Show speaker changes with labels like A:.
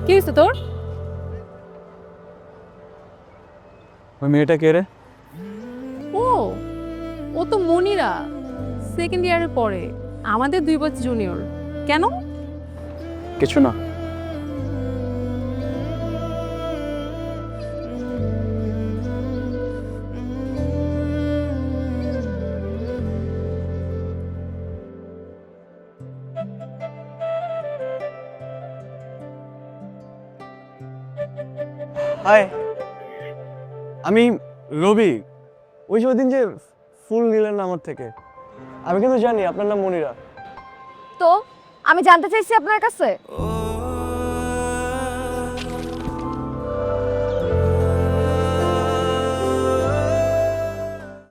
A: কি হয়েছে তোর?
B: ওই মেয়েটা কে রে?
A: ও ও তো মনিরা, সেকেন্ড ইয়ারে পড়ে, আমাদের 2 বছর জুনিয়র। কেন?
B: কিছু না। হাই, আমি রবি। ওই যে ওদিন যে ফুল নিলেন না আমার থেকে, আমি কিন্তু জানি আপনার নাম মনিরা।
C: তো আমি জানতে চাইছি আপনার কাছে